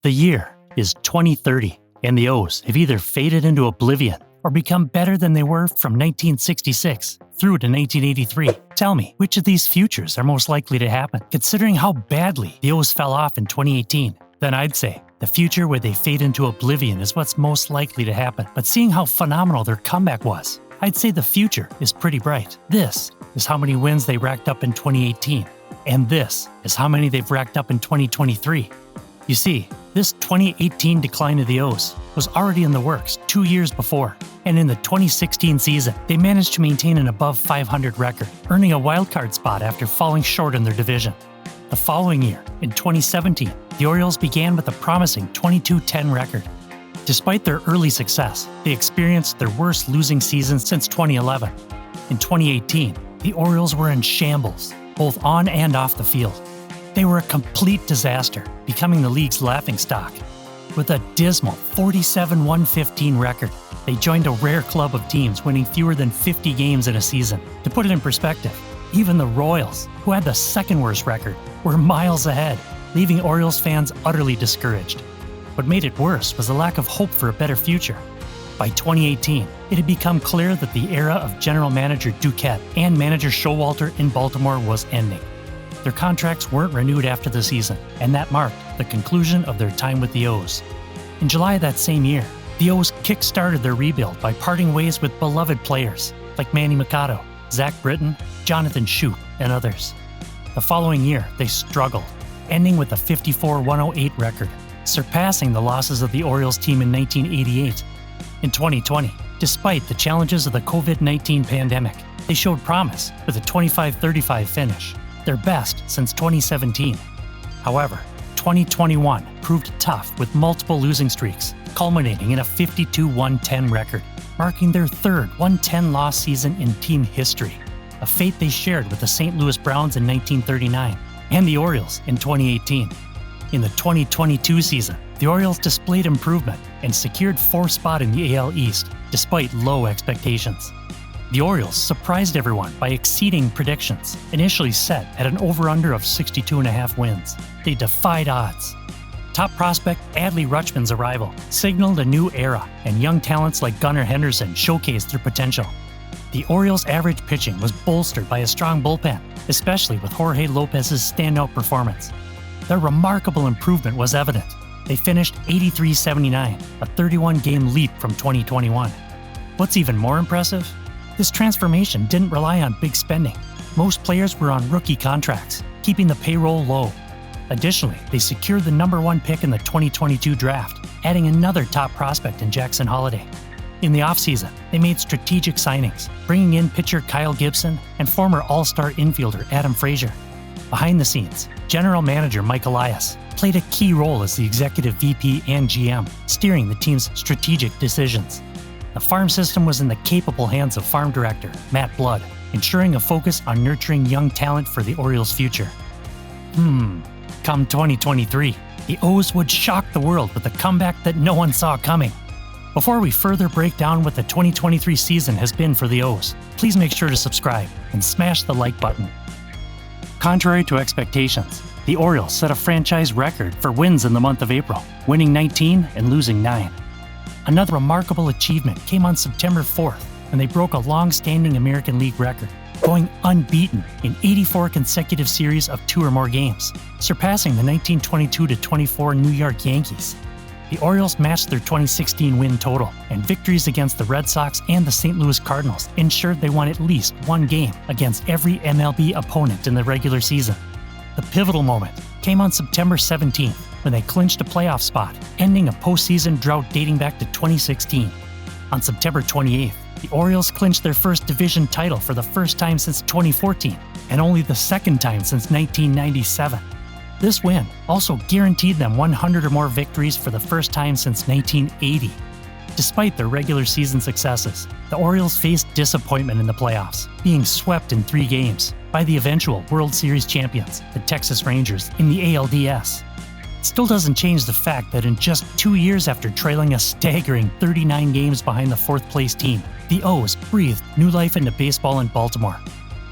The year is 2030, and the O's have either faded into oblivion or become better than they were from 1966 through to 1983. Tell me, which of these futures are most likely to happen, considering how badly the O's fell off in 2018? Then I'd say the future where they fade into oblivion is what's most likely to happen. But seeing how phenomenal their comeback was, I'd say the future is pretty bright. This is how many wins they racked up in 2018, and this is how many they've racked up in 2023. You see, this 2018 decline of the O's was already in the works 2 years before, and in the 2016 season, they managed to maintain an above 500 record, earning a wildcard spot after falling short in their division. The following year, in 2017, the Orioles began with a promising 22-10 record. Despite their early success, they experienced their worst losing season since 2011. In 2018, the Orioles were in shambles, both on and off the field. They were a complete disaster, becoming the league's laughingstock. With a dismal 47-115 record, they joined a rare club of teams winning fewer than 50 games in a season. To put it in perspective, even the Royals, who had the second worst record, were miles ahead, leaving Orioles fans utterly discouraged. What made it worse was the lack of hope for a better future. By 2018, it had become clear that the era of general manager Duquette and manager Showalter in Baltimore was ending. Their contracts weren't renewed after the season, and that marked the conclusion of their time with the O's. In July of that same year, the O's kick-started their rebuild by parting ways with beloved players like Manny Machado, Zach Britton, Jonathan Shoup, and others. The following year, they struggled, ending with a 54-108 record, surpassing the losses of the Orioles team in 1988. In 2020, despite the challenges of the COVID-19 pandemic, they showed promise with a 25-35 finish, their best since 2017. However, 2021 proved tough with multiple losing streaks, culminating in a 52-110 record, marking their third 110 loss season in team history, a fate they shared with the St. Louis Browns in 1939 and the Orioles in 2018. In the 2022 season, the Orioles displayed improvement and secured fourth spot in the AL East despite low expectations. The Orioles surprised everyone by exceeding predictions, initially set at an over-under of 62.5 wins. They defied odds. Top prospect Adley Rutschman's arrival signaled a new era, and young talents like Gunnar Henderson showcased their potential. The Orioles' average pitching was bolstered by a strong bullpen, especially with Jorge Lopez's standout performance. Their remarkable improvement was evident. They finished 83-79, a 31-game leap from 2021. What's even more impressive? This transformation didn't rely on big spending. Most players were on rookie contracts, keeping the payroll low. Additionally, they secured the number 1 pick in the 2022 draft, adding another top prospect in Jackson Holliday. In the offseason, they made strategic signings, bringing in pitcher Kyle Gibson and former All-Star infielder Adam Frazier. Behind the scenes, general manager Mike Elias played a key role as the executive VP and GM, steering the team's strategic decisions. The farm system was in the capable hands of farm director Matt Blood, ensuring a focus on nurturing young talent for the Orioles' future. Come 2023, the O's would shock the world with a comeback that no one saw coming. Before we further break down what the 2023 season has been for the O's, please make sure to subscribe and smash the like button. Contrary to expectations, the Orioles set a franchise record for wins in the month of April, winning 19 and losing 9. Another remarkable achievement came on September 4th when they broke a long-standing American League record, going unbeaten in 84 consecutive series of 2 or more games, surpassing the 1922-24 New York Yankees. The Orioles matched their 2016 win total, and victories against the Red Sox and the St. Louis Cardinals ensured they won at least 1 game against every MLB opponent in the regular season. The pivotal moment came on September 17th when they clinched a playoff spot, ending a postseason drought dating back to 2016. On September 28th, the Orioles clinched their first division title for the first time since 2014, and only the second time since 1997. This win also guaranteed them 100 or more victories for the first time since 1980. Despite their regular season successes, the Orioles faced disappointment in the playoffs, being swept in 3 games by the eventual World Series champions, the Texas Rangers, in the ALDS. It still doesn't change the fact that in just 2 years after trailing a staggering 39 games behind the 4th-place team, the O's breathed new life into baseball in Baltimore.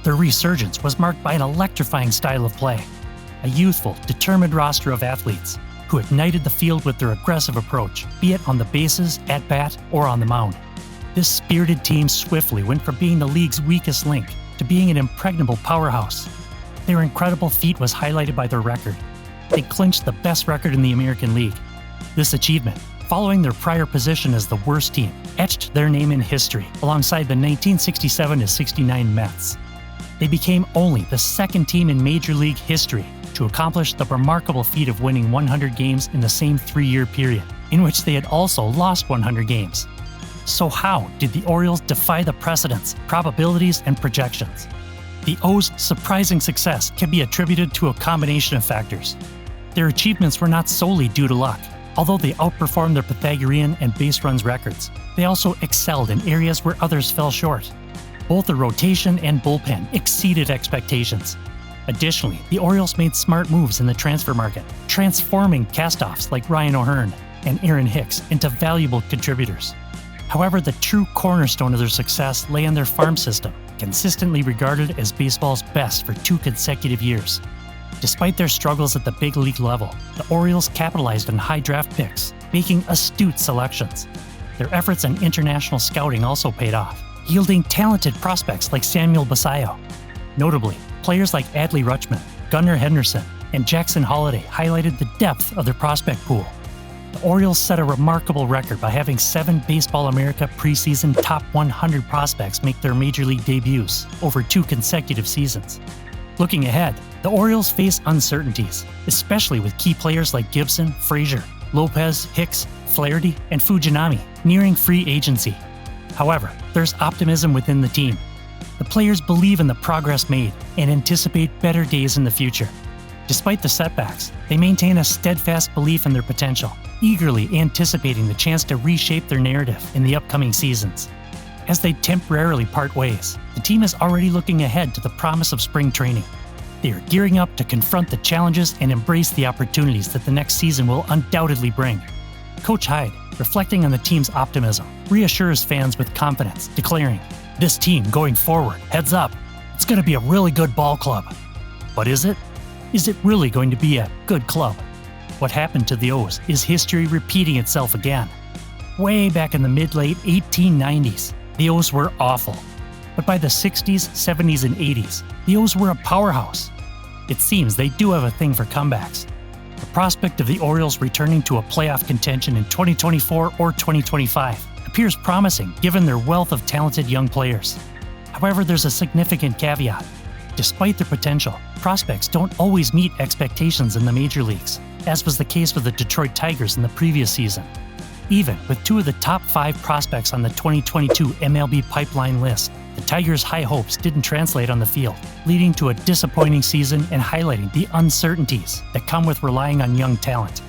Their resurgence was marked by an electrifying style of play, a youthful, determined roster of athletes, who ignited the field with their aggressive approach, be it on the bases, at bat, or on the mound. This spirited team swiftly went from being the league's weakest link to being an impregnable powerhouse. Their incredible feat was highlighted by their record. They clinched the best record in the American League. This achievement, following their prior position as the worst team, etched their name in history alongside the 1967-69 Mets. They became only the second team in Major League history to accomplish the remarkable feat of winning 100 games in the same 3-year period, in which they had also lost 100 games. So how did the Orioles defy the precedents, probabilities, and projections? The O's surprising success can be attributed to a combination of factors. Their achievements were not solely due to luck. Although they outperformed their Pythagorean and base runs records, they also excelled in areas where others fell short. Both the rotation and bullpen exceeded expectations. Additionally, the Orioles made smart moves in the transfer market, transforming castoffs like Ryan O'Hearn and Aaron Hicks into valuable contributors. However, the true cornerstone of their success lay in their farm system, consistently regarded as baseball's best for 2 consecutive years. Despite their struggles at the big league level, the Orioles capitalized on high draft picks, making astute selections. Their efforts in international scouting also paid off, yielding talented prospects like Samuel Basallo. Notably, players like Adley Rutschman, Gunnar Henderson, and Jackson Holliday highlighted the depth of their prospect pool. The Orioles set a remarkable record by having 7 Baseball America preseason top 100 prospects make their Major League debuts over 2 consecutive seasons. Looking ahead, the Orioles face uncertainties, especially with key players like Gibson, Frazier, Lopez, Hicks, Flaherty, and Fujinami nearing free agency. However, there's optimism within the team. The players believe in the progress made and anticipate better days in the future. Despite the setbacks, they maintain a steadfast belief in their potential, eagerly anticipating the chance to reshape their narrative in the upcoming seasons. As they temporarily part ways, the team is already looking ahead to the promise of spring training. They are gearing up to confront the challenges and embrace the opportunities that the next season will undoubtedly bring. Coach Hyde, reflecting on the team's optimism, reassures fans with confidence, declaring, "This team going forward, heads up, it's going to be a really good ball club." But is it? Is it really going to be a good club? What happened to the O's is history repeating itself again. Way back in the mid-late 1890s, the O's were awful. But by the 60s, 70s, and 80s, the O's were a powerhouse. It seems they do have a thing for comebacks. The prospect of the Orioles returning to a playoff contention in 2024 or 2025 appears promising given their wealth of talented young players. However, there's a significant caveat. Despite their potential, prospects don't always meet expectations in the major leagues, as was the case with the Detroit Tigers in the previous season. Even with 2 of the top 5 prospects on the 2022 MLB pipeline list, the Tigers' high hopes didn't translate on the field, leading to a disappointing season and highlighting the uncertainties that come with relying on young talent.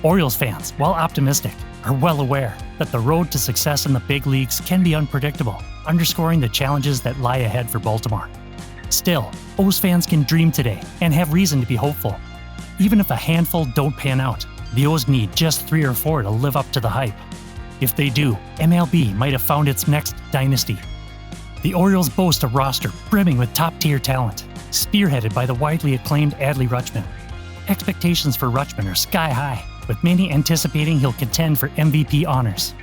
Orioles fans, while optimistic, are well aware that the road to success in the big leagues can be unpredictable, underscoring the challenges that lie ahead for Baltimore. Still, O's fans can dream today and have reason to be hopeful. Even if a handful don't pan out, the O's need just 3 or 4 to live up to the hype. If they do, MLB might have found its next dynasty. The Orioles boast a roster brimming with top-tier talent, spearheaded by the widely acclaimed Adley Rutschman. Expectations for Rutschman are sky-high, with many anticipating he'll contend for MVP honors.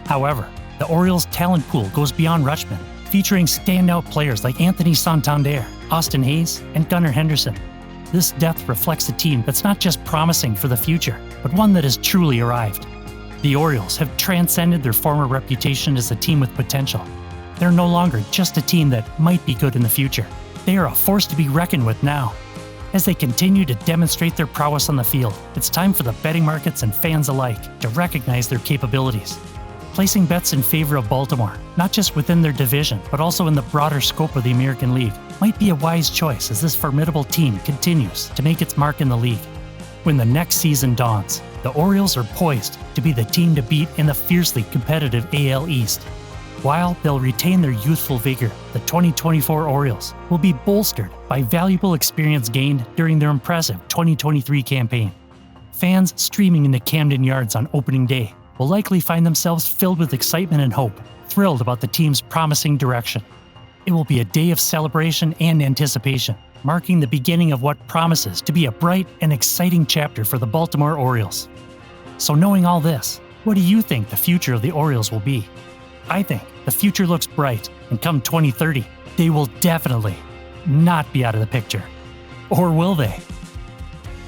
However, the Orioles' talent pool goes beyond Rutschman, featuring standout players like Anthony Santander, Austin Hayes, and Gunnar Henderson. This depth reflects a team that's not just promising for the future, but one that has truly arrived. The Orioles have transcended their former reputation as a team with potential. They're no longer just a team that might be good in the future. They are a force to be reckoned with now. As they continue to demonstrate their prowess on the field, it's time for the betting markets and fans alike to recognize their capabilities. Placing bets in favor of Baltimore, not just within their division, but also in the broader scope of the American League, might be a wise choice as this formidable team continues to make its mark in the league. When the next season dawns, the Orioles are poised to be the team to beat in the fiercely competitive AL East. While they'll retain their youthful vigor, the 2024 Orioles will be bolstered by valuable experience gained during their impressive 2023 campaign. Fans streaming into Camden Yards on opening day will likely find themselves filled with excitement and hope, thrilled about the team's promising direction. It will be a day of celebration and anticipation, marking the beginning of what promises to be a bright and exciting chapter for the Baltimore Orioles. So knowing all this, what do you think the future of the Orioles will be? I think the future looks bright, and come 2030, they will definitely not be out of the picture. Or will they?